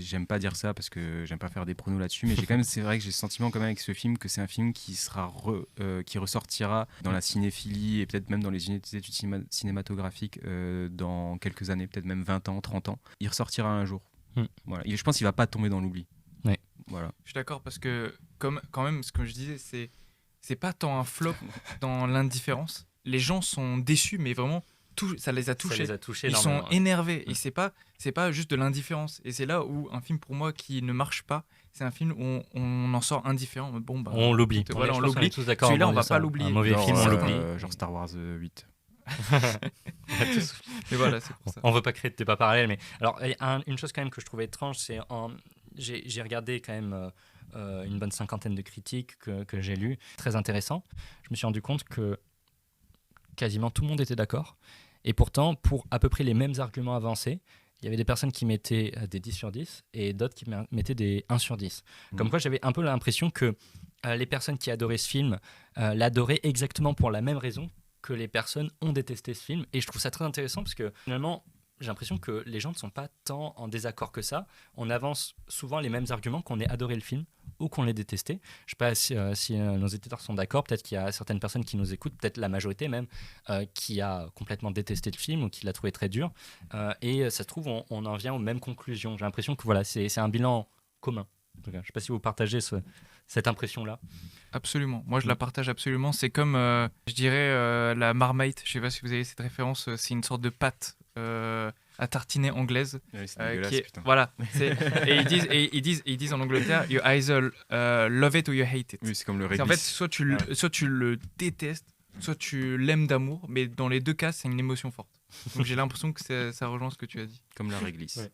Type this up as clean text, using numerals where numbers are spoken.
j'aime pas dire ça parce que j'aime pas faire des pronos là-dessus, mais c'est vrai que j'ai le sentiment quand même avec ce film que c'est un film qui ressortira dans la cinéphilie et peut-être même dans les études cinématographiques dans quelques années, peut-être même 20 ans, 30 ans. Il ressortira un jour. Voilà. Et je pense qu'il va pas tomber dans l'oubli. Ouais. Voilà. Je suis d'accord parce que quand même, ce que je disais, c'est pas tant un flop dans l'indifférence. Les gens sont déçus, mais vraiment ça les a touchés. Ils sont énervés. Et c'est pas juste de l'indifférence. Et c'est là où un film pour moi qui ne marche pas, c'est un film où on en sort indifférent. Bon, bah, on l'oublie. Voilà, on l'oublie. Tous d'accord. Celui-là, on va pas l'oublier. Un mauvais film, on l'oublie. Genre Star Wars 8. Et voilà, c'est pour ça. On veut pas créer de débat parallèle, mais alors une chose quand même que je trouvais étrange, c'est j'ai regardé quand même une bonne cinquantaine de critiques que j'ai lues, très intéressant. Je me suis rendu compte que quasiment tout le monde était d'accord, et pourtant pour à peu près les mêmes arguments avancés, il y avait des personnes qui mettaient des 10 sur 10 et d'autres qui mettaient des 1 sur 10. Comme quoi j'avais un peu l'impression que les personnes qui adoraient ce film l'adoraient exactement pour la même raison que les personnes ont détesté ce film. Et je trouve ça très intéressant parce que finalement, j'ai l'impression que les gens ne sont pas tant en désaccord que ça. On avance souvent les mêmes arguments qu'on ait adoré le film ou qu'on l'ait détesté. Je ne sais pas si nos éditeurs sont d'accord. Peut-être qu'il y a certaines personnes qui nous écoutent, peut-être la majorité même, qui a complètement détesté le film ou qui l'a trouvé très dur. Et ça se trouve, on en vient aux mêmes conclusions. J'ai l'impression que voilà, c'est un bilan commun. Je ne sais pas si vous partagez cette impression-là. Absolument. Moi, je la partage absolument. C'est comme, je dirais, la Marmite. Je ne sais pas si vous avez cette référence. C'est une sorte de pâte à tartiner anglaise. Ouais, c'est dégueulasse, putain. Voilà. Et ils disent en Angleterre, you either love it or you hate it. Oui, c'est comme le réglisse. En fait, soit tu le détestes, soit tu l'aimes d'amour, mais dans les deux cas, c'est une émotion forte. Donc j'ai l'impression que ça rejoint ce que tu as dit. Comme la réglisse. Ouais.